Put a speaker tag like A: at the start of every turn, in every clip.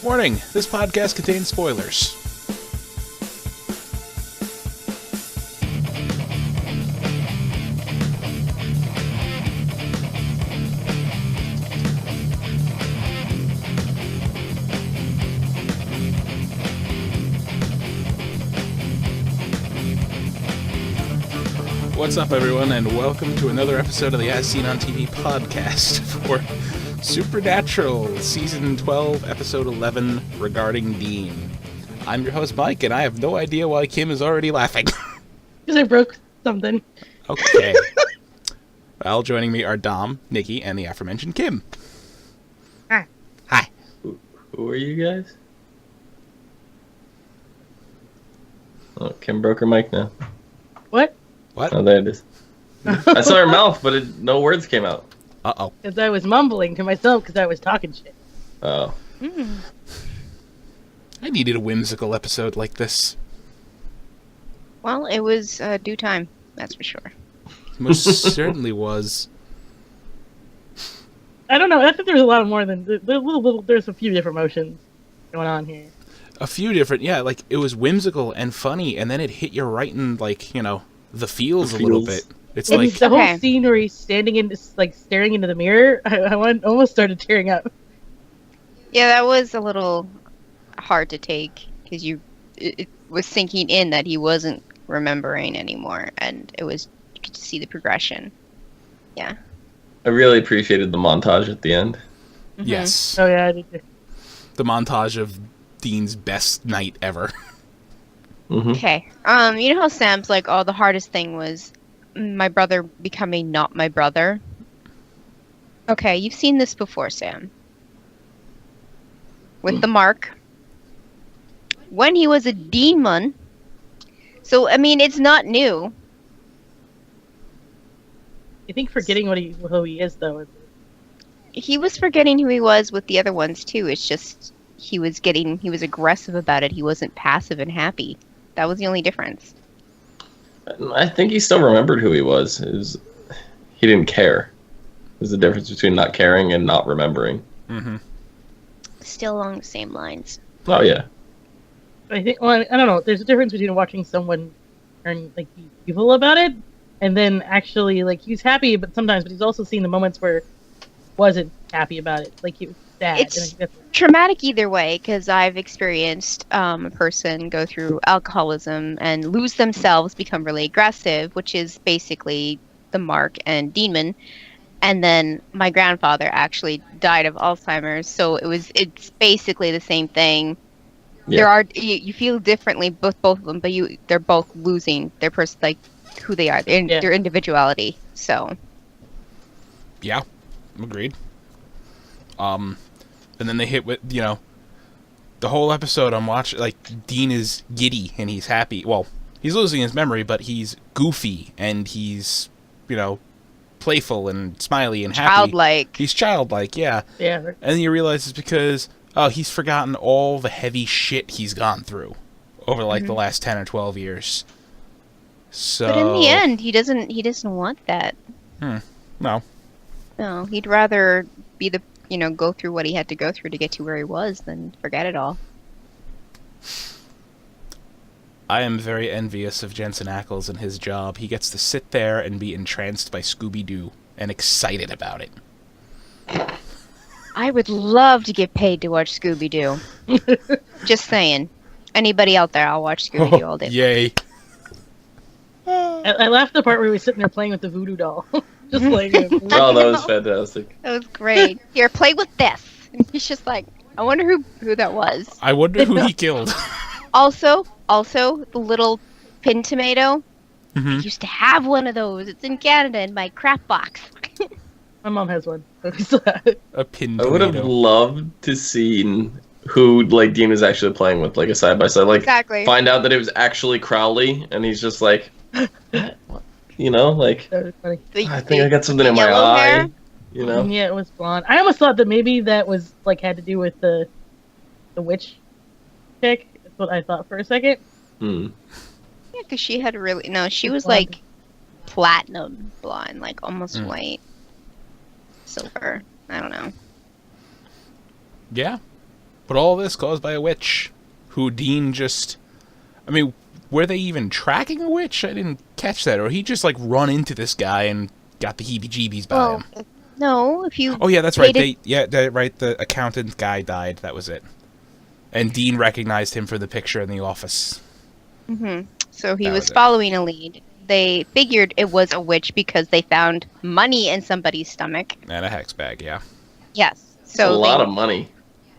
A: Warning, this podcast contains spoilers. What's up, everyone, and welcome to another episode of the As Seen on TV podcast for Supernatural, Season 12, Episode 11, regarding Dean. I'm your host, Mike, and I have no idea why Kim is already laughing.
B: Because I broke something.
A: Okay. Well, joining me are Dom, Nikki, and the aforementioned Kim.
B: Hi.
A: Hi.
C: Who are you guys? Oh, Kim broke her mic now.
B: What?
A: What?
C: Oh, there it is. I saw her mouth, but no words came out.
A: Uh-oh.
B: Because I was mumbling to myself because I was talking shit.
C: Oh.
A: I needed a whimsical episode like this.
D: Well, it was due time, that's for sure.
A: Most certainly was.
B: I don't know. I think there's a lot more than... There's a few different motions going on here.
A: A few different, yeah, like, it was whimsical and funny, and then it hit you right in, like, you know, the feels a little bit. It's
B: And
A: like...
B: the whole scene where he's standing in, like, staring into the mirror, I almost started tearing up.
D: Yeah, that was a little hard to take, because it was sinking in that he wasn't remembering anymore, and you could see the progression. Yeah.
C: I really appreciated the montage at the end.
D: Mm-hmm.
A: Yes.
B: Oh, yeah, I did too.
A: The montage of Dean's best night ever.
C: Mm-hmm.
D: Okay. You know how Sam's like, oh, the hardest thing was my brother becoming not my brother? Okay, you've seen this before, Sam. With the mark. When he was a demon. So, I mean, it's not new.
B: I think forgetting who he is, though. Is...
D: He was forgetting who he was with the other ones, too. It's just he was aggressive about it. He wasn't passive and happy. That was the only difference.
C: I think he still remembered who he was. He didn't care. There's a difference between not caring and not remembering.
A: Mm-hmm.
D: Still along the same lines.
C: Oh, yeah.
B: I think, well, I don't know. There's a difference between watching someone turn, like, evil about it, and then actually, like, he's happy, but he's also seen the moments where he wasn't happy about it. Like, he was sad.
D: It's traumatic either way, because I've experienced a person go through alcoholism and lose themselves, become really aggressive, which is basically the mark and demon. And then my grandfather actually died of Alzheimer's, so it's basically the same thing.
C: Yeah.
D: You feel differently both of them, but they're both losing their person, like who they are, their individuality. So
A: Yeah, agreed. And then they hit with, you know, the whole episode I'm watching, like, Dean is giddy and he's happy. Well, he's losing his memory, but he's goofy and he's, you know, playful and smiley and happy.
D: childlike.
A: He's childlike, yeah.
B: Yeah.
A: And then you realize it's because, he's forgotten all the heavy shit he's gone through over, like, the last 10 or 12 years. So...
D: But in the end, he doesn't want that.
A: No.
D: No, he'd rather be go through what he had to go through to get to where he was than forget it all.
A: I am very envious of Jensen Ackles and his job. He gets to sit there and be entranced by Scooby-Doo and excited about it.
D: I would love to get paid to watch Scooby-Doo. Just saying. Anybody out there, I'll watch Scooby-Doo all day.
A: Yay.
B: I laughed the part where he was sitting there playing with the voodoo doll. Just playing with it.
C: Oh, that was fantastic.
D: That was great. Here, play with this. And he's just like, I wonder who that was.
A: I wonder who he killed.
D: Also, the little pin tomato. I
A: Mm-hmm.
D: used to have one of those. It's in Canada in my crap box.
B: My mom has one. So we still have it.
A: A pin
C: I would have
A: tomato.
C: loved to see who, like, Dean was actually playing with, like, a side-by-side. Like,
D: Exactly.
C: find out that it was actually Crowley, and he's just like, you know, like,
B: That was funny.
C: I think I got something in my
D: yellow
C: eye.
D: hair?
C: You know?
B: Yeah, it was blonde. I almost thought that maybe that was, like, had to do with the witch chick. That's what I thought for a second.
C: Hmm.
D: Yeah, because she had she
B: It's
D: was
B: blonde.
D: like platinum blonde, like almost white. Silver. I don't know.
A: Yeah. But all this caused by a witch, who Dean just... I mean, were they even tracking a witch? I didn't catch that. Or he just, like, run into this guy and got the heebie-jeebies by him.
D: No, if you...
A: Oh, yeah, that's right. The accountant guy died. That was it. And Dean recognized him for the picture in the office.
D: Mm-hmm. So he
A: That
D: was
A: was it.
D: following a lead. They figured it was a witch because they found money in somebody's stomach.
A: And a hex bag, yeah.
D: Yes.
C: It's
D: So
C: a lot of money.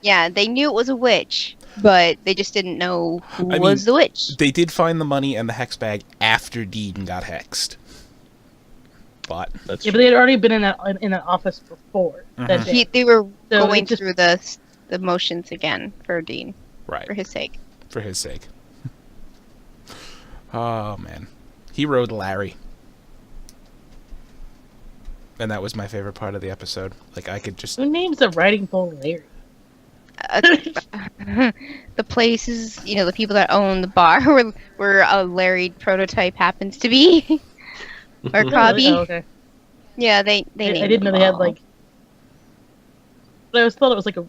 D: Yeah, they knew it was a witch, but they just didn't know who was the witch.
A: They did find the money and the hex bag after Dean got hexed. But
C: That's
B: Yeah, but they had already been in that office before. That day.
D: They were
B: So
D: going
B: it just-
D: through the motions again for Dean,
A: right,
D: for his sake.
A: for his sake. Oh man, he rode Larry, and that was my favorite part of the episode. Like I could just
B: Who names a riding pole Larry?
D: The places, the people that own the bar where a Larry prototype happens to be, or Cobby.
B: Oh, okay.
D: Yeah, they
B: I
D: named
B: didn't know
D: them
B: they had
D: all.
B: like. But I always thought it was like a.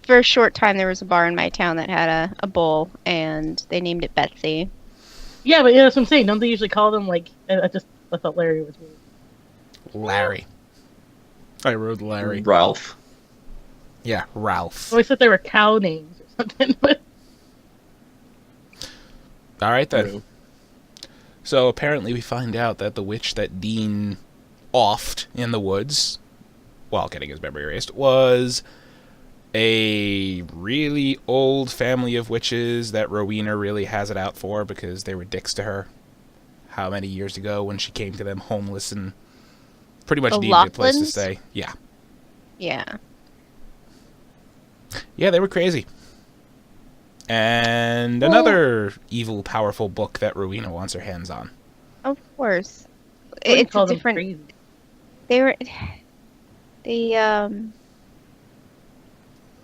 D: For a short time, there was a bar in my town that had a bull, and they named it Betsy.
B: Yeah, but that's what I'm saying. Don't they usually call them like? I thought Larry was weird.
A: Larry. I rode Larry.
C: Ralph.
A: Yeah, Ralph.
B: I always thought they were cow names or something. But
A: All right then.
C: True.
A: So apparently we find out that the witch that Dean offed in the woods, while getting his memory erased, was a really old family of witches that Rowena really has it out for because they were dicks to her. How many years ago when she came to them homeless and pretty much
D: The
A: needed a place to
D: Lachlan's?
A: stay. Yeah.
D: Yeah.
A: Yeah, they were crazy. And another evil, powerful book that Rowena wants her hands on.
D: Of course.
B: I wouldn't
D: It's
B: call
D: a
B: them
D: different.
B: crazy.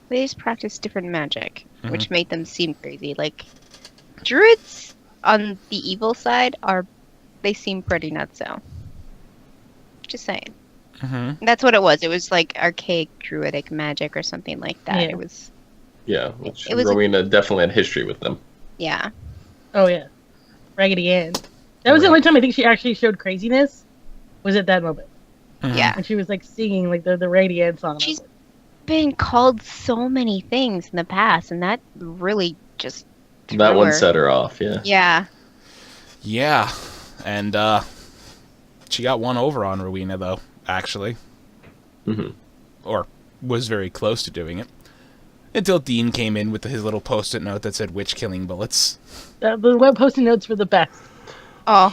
D: They just practice different magic,
A: Mhm.
D: which made them seem crazy. Like druids on the evil side they seem pretty nutso. Just saying.
A: Mm-hmm.
D: That's what it was. It was like archaic druidic magic or something like that.
B: Yeah.
D: It was,
C: Yeah, which
D: It was-
C: Rowena definitely had history with them.
D: yeah.
B: Oh yeah, Raggedy Ann. That was the
A: Right.
B: only time I think she actually showed craziness. Was at that moment
D: Yeah.
B: when she was like singing like the Raggedy Ann song.
D: She's been called so many things in the past, and that really just
C: That
D: threw
C: one
D: her.
C: set her off, yeah.
D: Yeah.
A: Yeah. And she got one over on Rowena, though, actually.
C: hmm
A: Or was very close to doing it. Until Dean came in with his little post-it note that said witch killing bullets.
B: The web posting notes were the best.
D: Oh.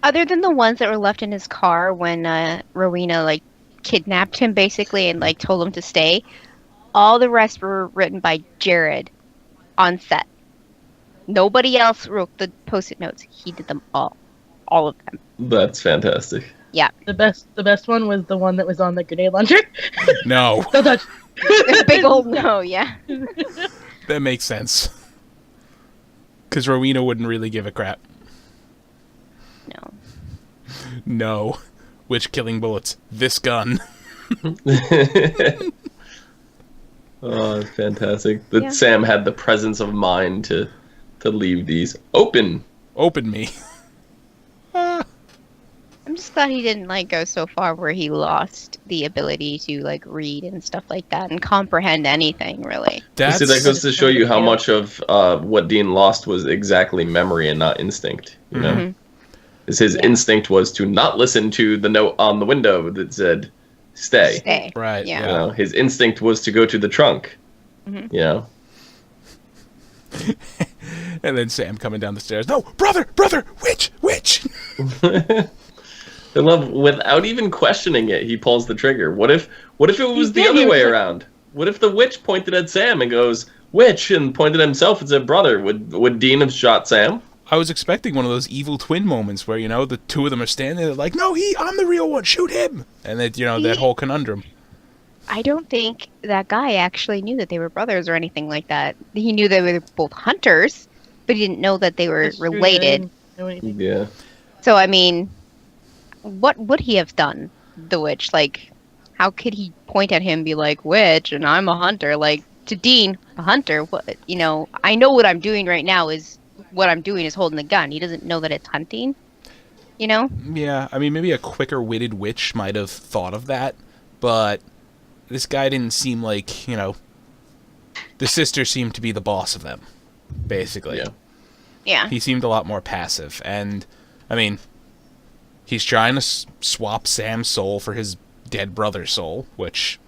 D: Other than the ones that were left in his car when Rowena like kidnapped him basically and like told him to stay, all the rest were written by Jared on set. Nobody else wrote the post-it notes. He did them all of them.
C: That's fantastic.
B: The best one was the one that was on the grenade launcher.
A: No,
B: Don't touch.
D: Big old no, yeah.
A: that makes sense. Because Rowena wouldn't really give a crap.
D: No.
A: No. Witch killing bullets. This gun.
C: Oh, fantastic. That
D: Yeah.
C: Sam had the presence of mind to leave these open.
A: Open me.
D: I'm just glad he didn't like go so far where he lost the ability to like read and stuff like that and comprehend anything really.
A: That's,
C: See, that goes to show you how much of what Dean lost was exactly memory and not instinct. You know,
D: Mhm.
C: 'Cause his instinct was to not listen to the note on the window that said "stay."
D: Stay.
A: right.
D: Yeah.
C: You know, his instinct was to go to the trunk.
D: Mhm.
C: You know,
A: And then Sam coming down the stairs. No, brother, witch.
C: I love without even questioning it, he pulls the trigger. What if it was the
B: did,
C: other
B: he
C: way
B: was like-
C: around? What if the witch pointed at Sam and goes "witch" and pointed at himself and said "brother"? Would Dean have shot Sam?
A: I was expecting one of those evil twin moments where, the two of them are standing there like, no, I'm the real one, shoot him. And that, that whole conundrum.
D: I don't think that guy actually knew that they were brothers or anything like that. He knew they were both hunters, but he didn't know that they were
B: That's true, I
D: related.
B: didn't know anything.
C: Yeah.
D: So I mean, what would he have done? The witch, like, how could he point at him and be like, witch, and I'm a hunter? Like, to Dean, a hunter, what, you know, I know what I'm doing right now is, what I'm doing is holding the gun. He doesn't know that it's hunting, you know?
A: Yeah, I mean, maybe a quicker-witted witch might have thought of that, but this guy didn't seem like, you know, the sister seemed to be the boss of them, basically.
C: Yeah.
D: Yeah.
A: He seemed a lot more passive, and, I mean, he's trying to swap Sam's soul for his dead brother's soul, which,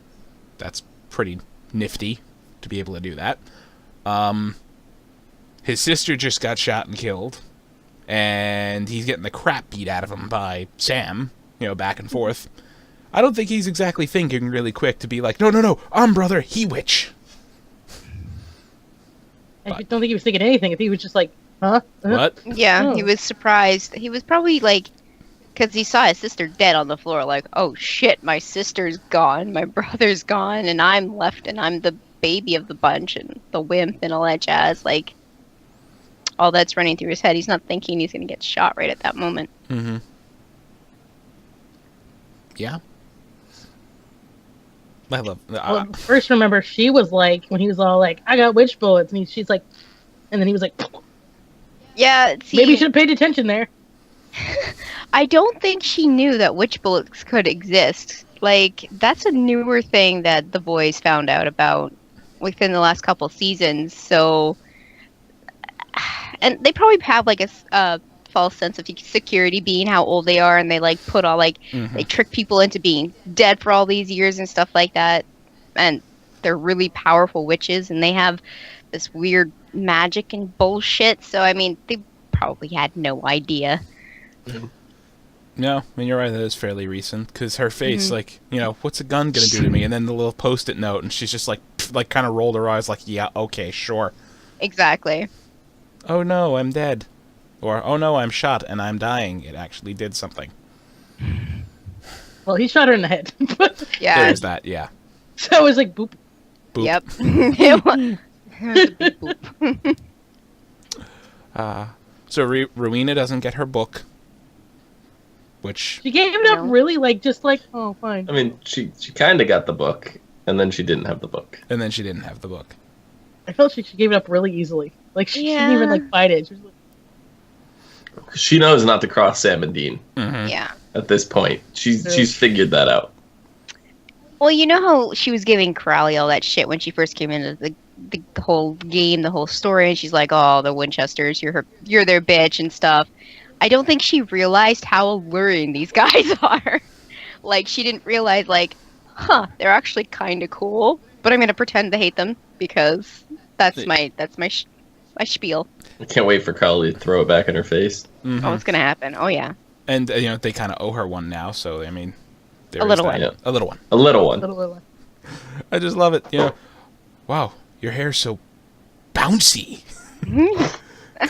A: that's pretty nifty to be able to do that. His sister just got shot and killed, and he's getting the crap beat out of him by Sam, you know, back and forth. I don't think he's exactly thinking really quick to be like, no, I'm brother, he witch.
B: I don't think he was thinking anything. If he was just like, huh?
A: What?
D: Yeah,
B: Oh.
D: he was surprised. He was probably like, because he saw his sister dead on the floor, like, oh shit, my sister's gone, my brother's gone, and I'm left, and I'm the baby of the bunch, and the wimp, and all that jazz. Like, all that's running through his head. He's not thinking he's going to get shot right at that moment.
A: Mm-hmm. Yeah. I love
B: Well, first, remember, she was like, when he was all like, I got witch bullets, and she's like, and then he was like,
D: Yeah, see,
B: maybe you should have paid attention there.
D: I don't think she knew that witch bullets could exist. Like, that's a newer thing that the boys found out about within the last couple seasons. So, and they probably have like a false sense of security being how old they are, and they like put all like they trick people into being dead for all these years and stuff like that. And they're really powerful witches, and they have this weird magic and bullshit. So, I mean, they probably had no idea.
A: No, I mean, you're right, that is fairly recent, because her face, like, you know, what's a gun gonna do to me? And then the little post-it note, and she's just like kind of rolled her eyes like, yeah, okay, sure.
D: Exactly.
A: Oh no, I'm dead. Or, oh no, I'm shot and I'm dying. It actually did something.
B: Well, he shot her in the head.
D: Yeah.
A: There's that, yeah.
B: So it was like, boop.
A: Boop.
D: Yep. It was a big boop.
A: So Rowena doesn't get her book, which...
B: She gave it up
D: No.
B: really, like, just like, oh, fine.
C: I mean, she kind of got the book, and then she didn't have the book.
A: And then she didn't have the book.
B: I felt she gave it up really easily. Like, she didn't even,
D: Yeah.
B: like, fight it. She was like,
C: She knows not to cross Sam and Dean
A: Mm-hmm.
D: Yeah.
C: at this point.
B: True.
C: She's figured that out.
D: Well, you know how she was giving Crowley all that shit when she first came into the whole game, the whole story, and she's like, "Oh, the Winchesters, you're their bitch and stuff." I don't think she realized how alluring these guys are. Like, she didn't realize, like, they're actually kind of cool, but I'm gonna pretend to hate them because that's my spiel.
C: I can't wait for Carly to throw it back in her face.
A: Mm-hmm.
D: Oh, it's gonna happen. Oh yeah.
A: And, you know, they kind of owe her one now, so, I mean... there
D: A
A: is
D: little
A: that.
D: one.
C: Yeah.
A: A little one.
C: A little one.
B: little.
A: I just love it, you know. Wow, your hair's so bouncy.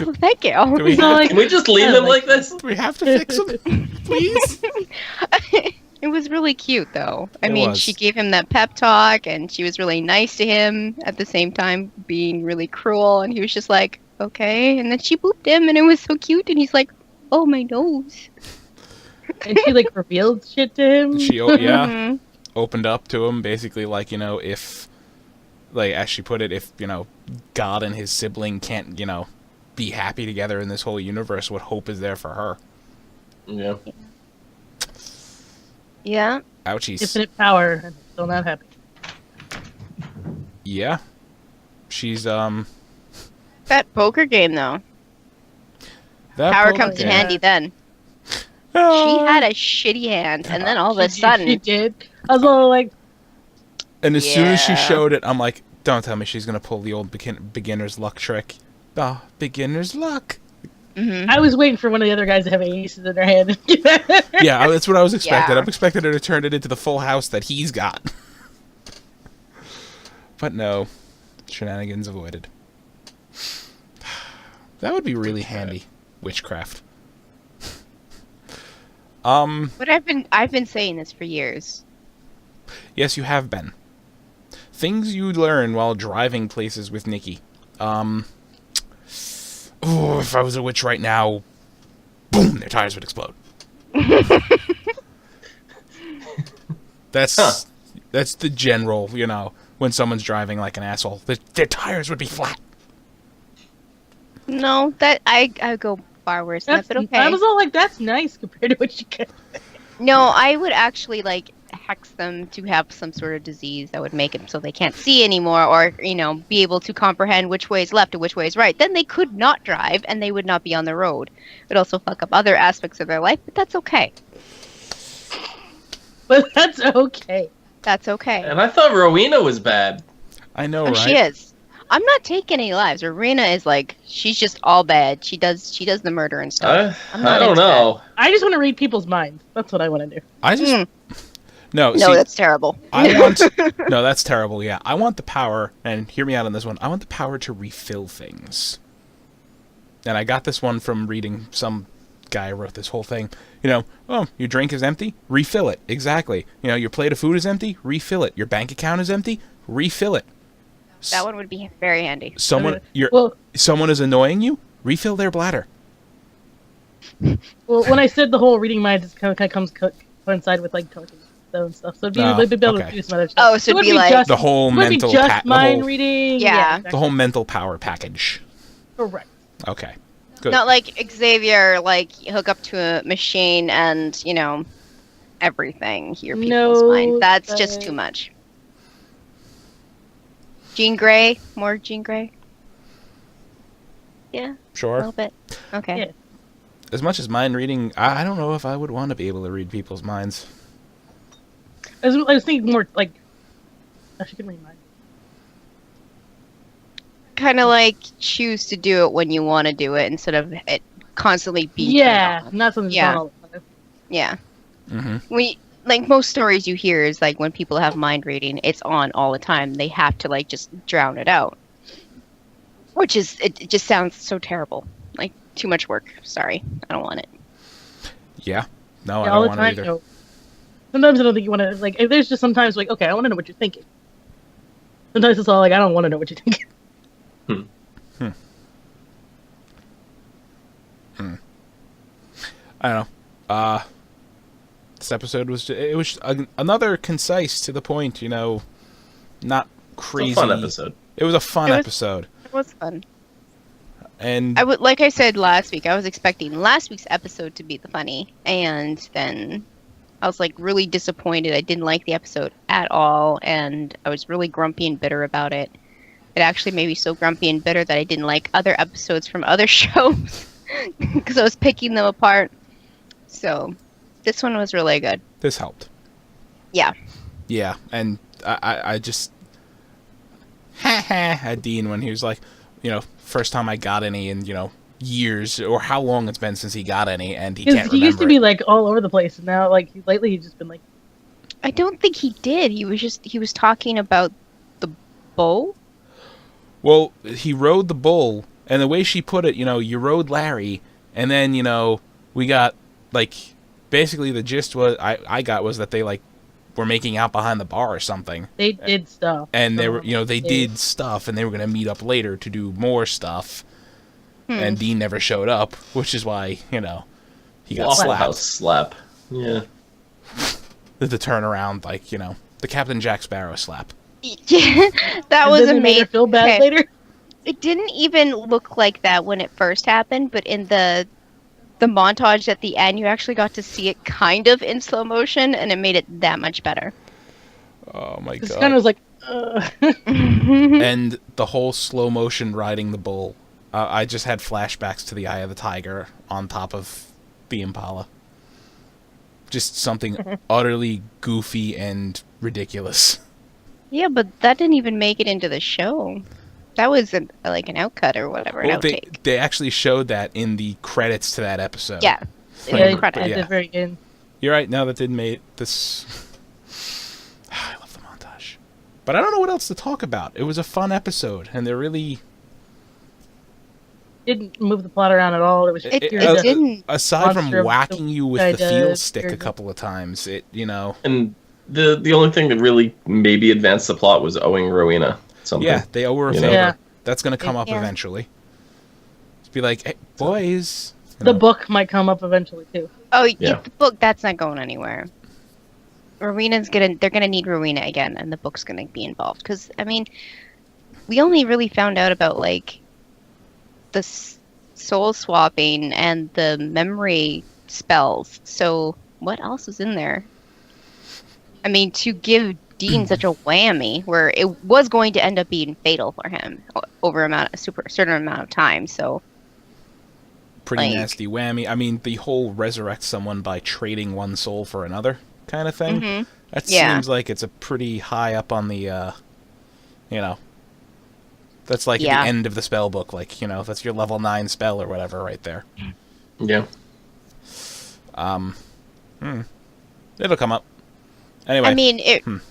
D: Oh, thank you.
A: Do we,
B: So, like,
C: Can we just leave
B: yeah,
C: him like this?
A: do we have to fix him, please?
D: It was really cute, though. I
A: It
D: mean,
A: was.
D: she gave him that pep talk, and she was really nice to him at the same time, being really cruel. And he was just like, okay. And then she booped him, and it was so cute. And he's like, oh, my nose.
B: And she, like, revealed shit to him.
A: She, yeah,
D: Mhm.
A: opened up to him, basically, like, you know, if, like, as she put it, if, you know, God and his sibling can't, you know, be happy together in this whole universe, what hope is there for her?
C: Yeah.
D: Yeah.
A: Ouchies.
B: Infinite power, and still not happy.
A: Yeah. She's,
D: That poker game, though.
A: that
D: Power
A: poker
D: comes in
A: game.
D: handy then. She
A: Ah.
D: had a shitty hand, and then all of a
B: She
D: sudden,
B: did. I was all like,
A: And as soon as she
D: Yeah.
A: showed it, I'm like, don't tell me she's gonna pull the old beginner's luck trick. Ah, beginner's luck.
D: mhm.
B: I was waiting for one of the other guys to have aces in their hand.
A: Yeah, that's what I was expecting.
D: Yeah.
A: I'm expecting her to turn it into the full house that he's got. But no, shenanigans avoided. That would be really handy. Witchcraft.
D: But I've been saying this for years.
A: Yes, you have been. Things you learn while driving places with Nikki. Oh, if I was a witch right now, boom, their tires would explode. That's That's the general, when someone's driving like an asshole, their tires would be flat.
D: No, that I go far worse than that, but okay.
B: I was all like, that's nice compared to what you get.
D: No, I would actually hex them to have some sort of disease that would make it so they can't see anymore, or be able to comprehend which way is left and which way is right. Then they could not drive and they would not be on the road. It would also fuck up other aspects of their life, but that's okay.
B: But that's okay.
D: That's okay.
C: And I thought Rowena was bad.
A: I know,
D: Oh,
A: right?
D: she is. I'm not taking any lives. Rowena is she's just all bad. She does the murder and stuff.
C: I don't know.
B: I just want to read people's minds. That's what I want to do.
A: I just no.
D: No,
A: See,
D: that's terrible.
A: I want no, that's terrible. Yeah, I want the power, and hear me out on this one. I want the power to refill things. And I got this one from reading some guy wrote this whole thing. Oh, your drink is empty? Refill it. Exactly. Your plate of food is empty? Refill it. Your bank account is empty? Refill it.
D: That one would be very handy.
A: Someone is annoying you? Refill their bladder.
B: Well, when I said the whole reading minds, it kind of coincide with talking and stuff. So it'd be able to do some other stuff.
D: Oh, so it'd be like
A: the whole mental
B: mind reading.
D: Yeah.
A: The whole mental power package.
B: Correct.
A: Okay. Good.
D: Not like Xavier, hook up to a machine and, everything. Hear people's mind. That's just too much. Jean Grey? More Jean Grey? Yeah.
A: Sure.
D: A little bit. Okay.
B: Yeah.
A: As much as mind reading, I don't know if I would want to be able to read people's minds.
B: I was thinking more she can read minds.
D: Kind of choose to do it when you want to do it instead of it constantly being turned on.
B: Not something that's on all the time.
D: Yeah.
A: Mm-hmm.
D: Most stories you hear is when people have mind reading, it's on all the time. They have to just drown it out, which is it just sounds so terrible. Too much work. Sorry, I don't want it.
A: Yeah. No, I
B: all
A: don't
B: the
A: want
B: time,
A: it either.
B: no. Sometimes I don't think you want to if there's just sometimes okay, I want to know what you're thinking. Sometimes it's all I don't want to know what you're thinking.
A: I don't know. This episode was another concise, to the point, not crazy.
C: It's a fun episode.
A: It was a fun episode.
D: It was fun.
A: And
D: like I said last week, I was expecting last week's episode to be the funny, and then I was really disappointed. I didn't like the episode at all, and I was really grumpy and bitter about it. It actually made me so grumpy and bitter that I didn't like other episodes from other shows because I was picking them apart. So this one was really good.
A: this helped.
D: Yeah.
A: Yeah, and I just at Dean when he was like, first time I got any in, years, or how long it's been since he got any, and he can't remember.
B: He used to be all over the place, and now lately he's just been
D: I don't think he did. He was talking about the bull.
A: Well, he rode the bull, and the way she put it, you rode Larry, and then, we got, basically the gist was, I got was that they, were making out behind the bar or something.
B: They did stuff.
A: And they were, they did stuff, and they were going to meet up later to do more stuff. And Dean never showed up, which is why, he got
C: Waffle House
A: slapped.
C: slap. Yeah.
A: The turnaround, the Captain Jack Sparrow slap.
D: Yeah, that was
B: amazing. Make her feel bad later.
D: It didn't even look like that when it first happened, but in the montage at the end, you actually got to see it kind of in slow motion, and it made it that much better.
A: Oh my god!
B: It kind of was
A: And the whole slow motion riding the bull, I just had flashbacks to the Eye of the Tiger on top of the Impala. Just something utterly goofy and ridiculous.
D: Yeah, but that didn't even make it into the show. That was an outcut or whatever.
A: Well, they actually showed that in the credits to that episode.
D: Yeah,
B: at the very end.
A: You're right. No, that didn't make this. I love the montage, but I don't know what else to talk about. It was a fun episode, and they're really
B: didn't move the plot around at all. It was
D: it didn't.
A: Aside from whacking you with the field stick a couple of times,
C: And the only thing that really maybe advanced the plot was owing Rowena something.
A: Yeah, they owe her a favor.
B: Yeah.
A: That's going to come up eventually. Just be like, hey, boys.
B: The book might come up eventually too.
D: Oh, yeah. The book, that's not going anywhere. they're gonna need Rowena again, and the book's gonna be involved. Because I mean, we only really found out about like the soul swapping and the memory spells. So what else is in there? I mean, to give Dean such a whammy, where it was going to end up being fatal for him over a certain amount of time. So
A: Pretty
D: like,
A: nasty whammy. I mean, the whole resurrect someone by trading one soul for another kind of thing.
D: Mhm.
A: That
D: Yeah.
A: seems like it's a pretty high up on the, you know, that's like
D: Yeah.
A: at the end of the spell book. Like, you know, that's your level 9 spell or whatever right there.
C: Yeah.
A: It'll come up. Anyway.
D: I mean,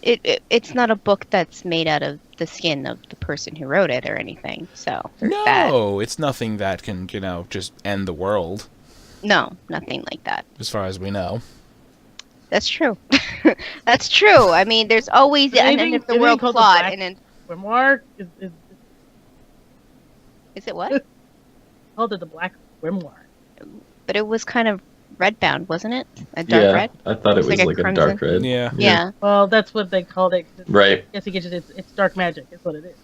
D: it's not a book that's made out of the skin of the person who wrote it or anything. So there's that.
A: No, it's nothing that can, you know, just end the world,
D: No, nothing like that.
A: as far as we know.
D: That's true. That's true. I mean, there's always an
B: Anything-
D: end of the
B: anything
D: world
B: called the
D: plot,
B: Black-
D: and then
B: Grimoire
D: is it what?
B: called it the Black Grimoire.
D: But it was kind of red-bound, wasn't it? A dark
C: Yeah,
D: red.
C: I thought it
D: It's
C: was
D: like a
C: like a
D: crimson.
C: dark red.
A: Yeah.
D: Yeah,
B: Well, that's what they called it.
C: Right.
B: Yes, it's dark magic. Is what it is.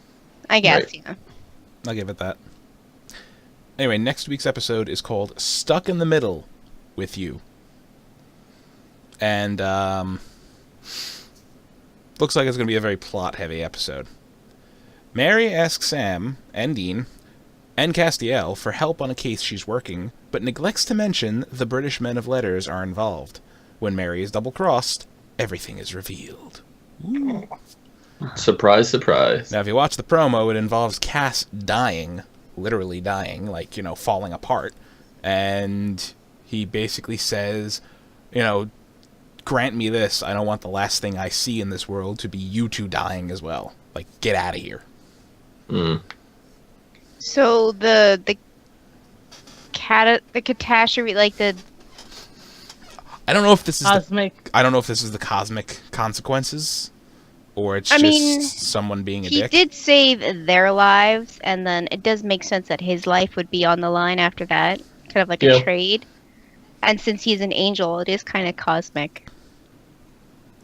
D: I guess.
C: Right.
D: Yeah.
A: I'll give it that. Anyway, next week's episode is called Stuck in the Middle with You. And, looks like it's going to be a very plot-heavy episode. Mary asks Sam and Dean and Castiel for help on a case she's working, but neglects to mention the British men of letters are involved. When Mary is double-crossed, everything is revealed. Ooh.
C: Surprise, surprise.
A: Now, if you watch the promo, it involves Cass dying, literally dying, like, you know, falling apart. And he basically says, you know, grant me this, I don't want the last thing I see in this world to be you two dying as well. Like, get out of here.
C: Mm.
D: So the catastrophe, like the
A: I don't know if this is
B: Cosmic.
A: I don't know if this is the cosmic consequences, or it's
D: I
A: just
D: mean,
A: someone being a
D: he
A: dick.
D: did save their lives, and then it does make sense that his life would be on the line after that, kind of like
C: Yeah.
D: a trade. And since he's an angel, it is kind of cosmic.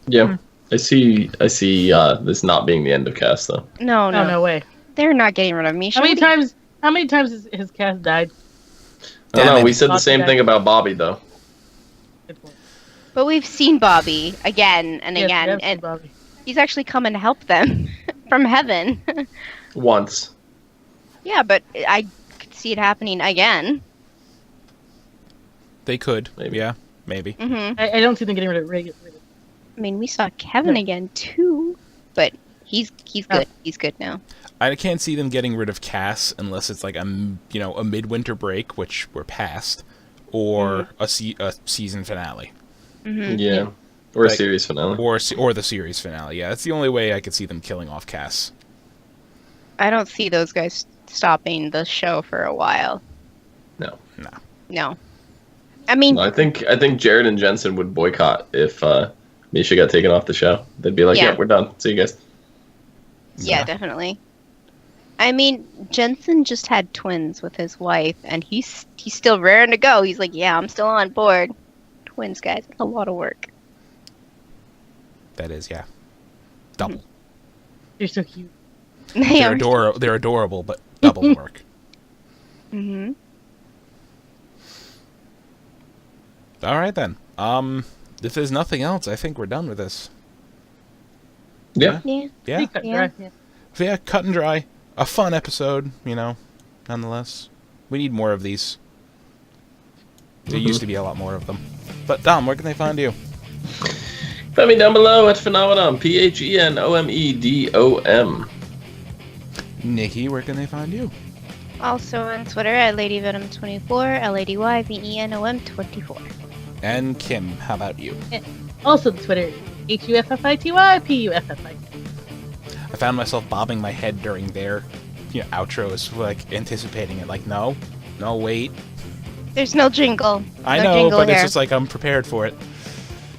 C: Yeah. I see this not being the end of Cass though.
D: No,
B: Oh, no way.
D: they're not getting rid of me.
B: How many times has Cass died?
C: I don't know,
A: Damn
C: we
A: it.
C: said the
B: Not
C: same
B: that-
C: thing about Bobby though.
B: Good point.
D: But we've seen Bobby again and
B: Yes,
D: again,
B: that's
D: and
B: Bobby.
D: he's actually coming to help them from heaven.
C: Once.
D: Yeah, but I could see it happening again.
A: They could.
C: Maybe.
A: Yeah, maybe.
D: Hmm
B: I don't see them getting rid of Reagan.
D: I mean, we saw Kevin
B: Yeah.
D: again too, but he's good. He's good now.
A: I can't see them getting rid of Cass unless it's like a midwinter break, which we're past, or a season finale,
D: Hmm
C: Yeah. Or a
A: Like-
C: series finale.
A: or the series finale. Yeah, that's the only way I could see them killing off Cass.
D: I don't see those guys stopping the show for a while.
C: No.
D: No. I mean,
C: I think Jared and Jensen would boycott if Misha got taken off the show. They'd be like,
D: Yeah.
C: yeah, we're done. See you guys.
D: yeah, definitely. I mean, Jensen just had twins with his wife, and he's still raring to go. He's like, yeah, I'm still on board. Twins, guys, it's a lot of work.
A: That is, yeah, double.
B: You're so cute.
A: They're adorable, but double work.
D: Hmm
A: All right then. If there's nothing else, I think we're done with this.
C: Yeah.
D: Yeah.
A: Yeah.
B: Pretty cut and
D: Yeah.
B: dry, yeah.
A: So yeah, cut and dry. A fun episode, nonetheless. We need more of these. There used to be a lot more of them. But Dom, where can they find you?
C: Find me down below at Phenomenon. PHENOMEDOM.
A: Nikki, where can they find you?
D: Also on Twitter at LadyVenom24, LadyVenom24.
A: And Kim, how about you?
B: Also, Twitter, HUFFITY,
A: I found myself bobbing my head during their outros, like anticipating it. Like, no, wait.
D: There's no jingle.
A: I
D: No
A: know,
D: jingle
A: but
D: here.
A: it's just like I'm prepared for it.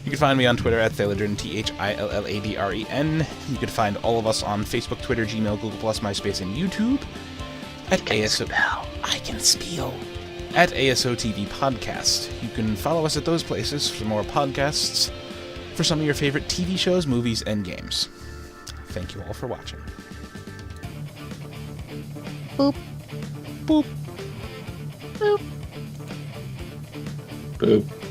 A: You can find me on Twitter at Thaladren, THILLADREN. You can find all of us on Facebook, Twitter, Gmail, Google+, MySpace, and YouTube at I can spell. At ASOTV Podcast. You can follow us at those places for more podcasts. for some of your favorite TV shows, movies, and games. Thank you all for watching.
D: Boop.
A: Boop.
B: Boop.
C: Boop.